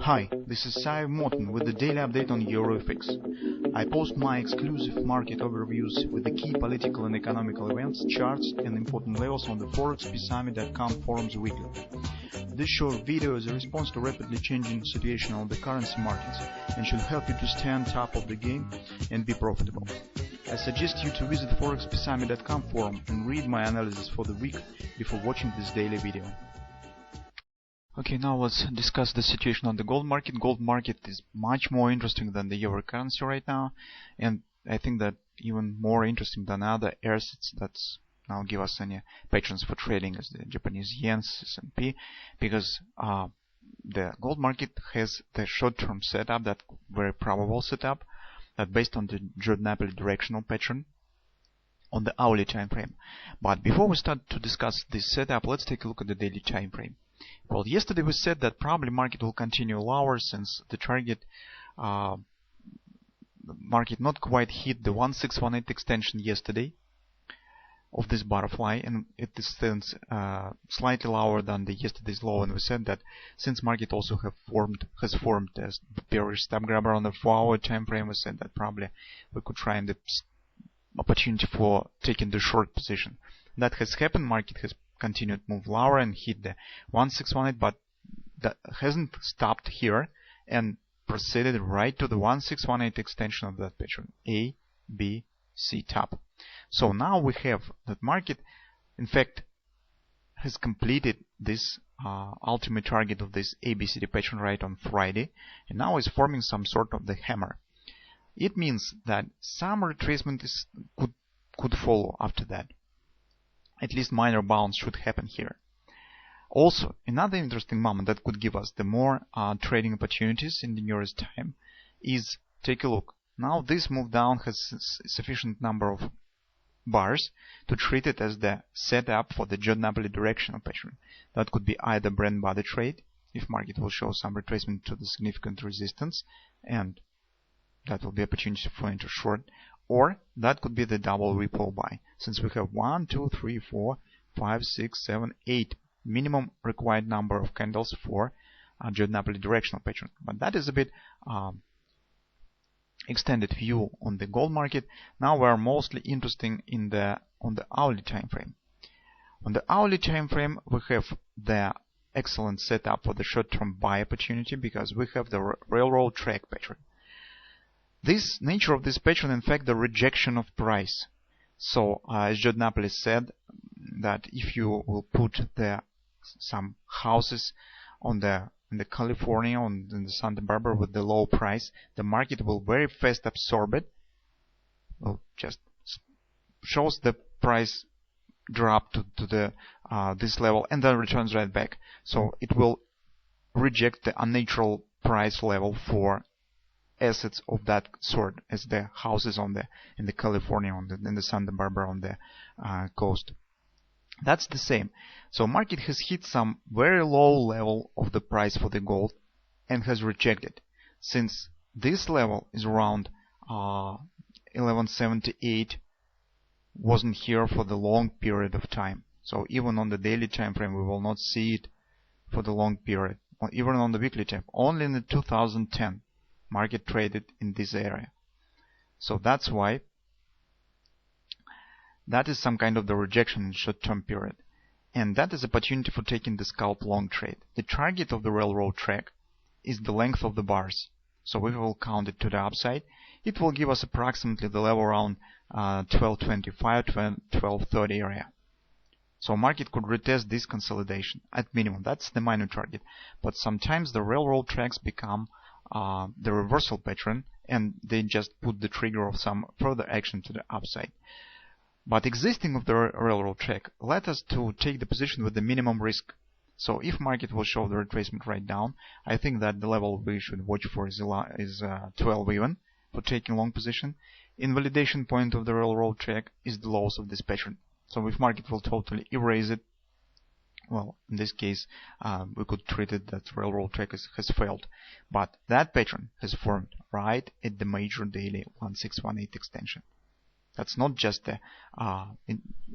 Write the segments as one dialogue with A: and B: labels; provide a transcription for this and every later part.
A: Hi, this is Sive Morten with the daily update on EuroFX. I post my exclusive market overviews with the key political and economical events, charts and important levels on the ForexPeaceArmy.com forums weekly. This short video is a response to rapidly changing situation on the currency markets and should help you to stay on top of the game and be profitable. I suggest you to visit the ForexPeaceArmy.com forum and read my analysis for the week before watching this daily video. Okay, now let's discuss the situation on the gold market. Gold market is much more interesting than the euro currency right now, and I think that even more interesting than other assets that now give us any patterns for trading as the Japanese yen, S&P, because the gold market has the short-term setup, that very probable setup, that based on the Jordan directional pattern on the hourly time frame. But before we start to discuss this setup, let's take a look at the daily time frame. Well, yesterday we said that probably market will continue lower since the target market not quite hit the 1618 extension yesterday of this butterfly, and it stands slightly lower than the yesterday's low. And we said that since market also has formed as bearish stop grabber on the 4-hour time frame, we said that probably we could try the opportunity for taking the short position. That has happened. Market has continued move lower and hit the 1618, but that hasn't stopped here and proceeded right to the 1618 extension of that pattern, A, B, C top. So now we have that market, in fact, has completed this ultimate target of this ABCD pattern right on Friday, and now is forming some sort of the hammer. It means that some retracement could follow after that. At least minor bounce should happen here. Also, another interesting moment that could give us the more trading opportunities in the nearest time is, take a look. Now this move down has sufficient number of bars to treat it as the setup for the Jordan directional pattern. That could be either bread body trade, if market will show some retracement to the significant resistance, and that will be opportunity for enter short, or that could be the double ripple buy, since we have 1, 2, 3, 4, 5, 6, 7, 8 minimum required number of candles for Jordan directional pattern. But that is a bit extended view on the gold market. Now we are mostly interested in on the hourly time frame. On the hourly time frame, we have the excellent setup for the short-term buy opportunity because we have the railroad track pattern. This nature of this pattern, in fact, the rejection of price. So as Jordan said, that if you will put some houses in the California, in the Santa Barbara with the low price, the market will very fast absorb it. Well, just shows the price drop to the this level and then returns right back. So it will reject the unnatural price level for assets of that sort, as the houses in the California, in the Santa Barbara on the coast. That's the same. So market has hit some very low level of the price for the gold and has rejected. Since this level is around 1178, wasn't here for the long period of time. So even on the daily time frame we will not see it for the long period, or even on the weekly time. Only in the 2010 market traded in this area. So that's why that is some kind of the rejection in short-term period, and that is opportunity for taking the scalp long trade. The target of the railroad track is the length of the bars, so we will count it to the upside. It will give us approximately the level around 1225 to 1230 area. So market could retest this consolidation at minimum. That's the minor target, but sometimes the railroad tracks become the reversal pattern and they just put the trigger of some further action to the upside. But existing of the railroad track led us to take the position with the minimum risk. So if market will show the retracement right down, I think that the level we should watch for is 12 even for taking long position. Invalidation point of the railroad track is the lows of this pattern. So if market will totally erase it, well, in this case, we could treat it that railroad track has failed. But that pattern has formed right at the major daily 1618 extension. That's not just the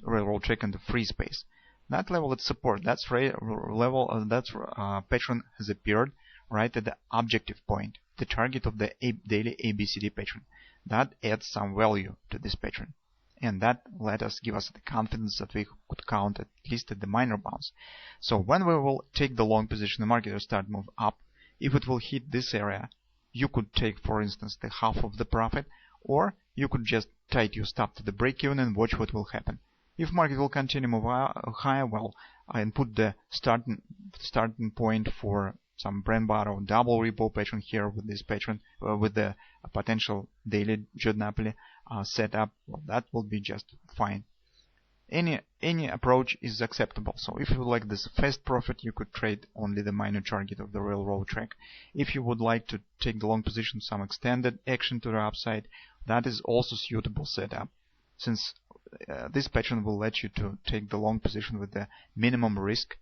A: railroad track in the free space. That level is support. That's level. That pattern has appeared right at the objective point, the target of the daily ABCD pattern. That adds some value to this pattern, and that give us the confidence that we could count at least at the minor bounce. So when we will take the long position, the market will start move up. If it will hit this area, you could take, for instance, the half of the profit, or you could just tight your stop to the break even and watch what will happen. If market will continue move higher, well, and put the starting point for some brand bar or double repo pattern here with this pattern, with the potential daily Giornapoli setup, well, that will be just fine. Any approach is acceptable. So if you like this fast profit, you could trade only the minor target of the railroad track. If you would like to take the long position, some extended action to the upside, that is also suitable setup, since this pattern will let you to take the long position with the minimum risk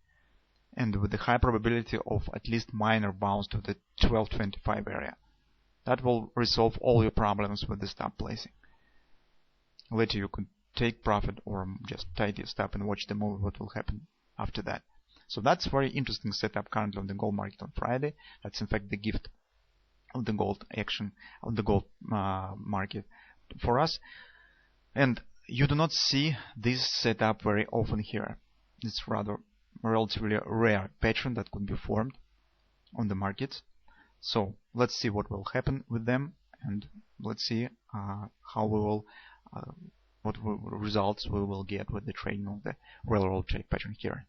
A: and with the high probability of at least minor bounce to the 1225 area. That will resolve all your problems with the stop placing. Later you could take profit or just tight your stop and watch the move, what will happen after that. So that's very interesting setup currently on the gold market on Friday. That's in fact the gift of the gold action on the gold market for us. And you do not see this setup very often here. It's rather relatively rare pattern that could be formed on the markets. So let's see what will happen with them, and let's see how we will what results we will get with the trading of the railroad track pattern here.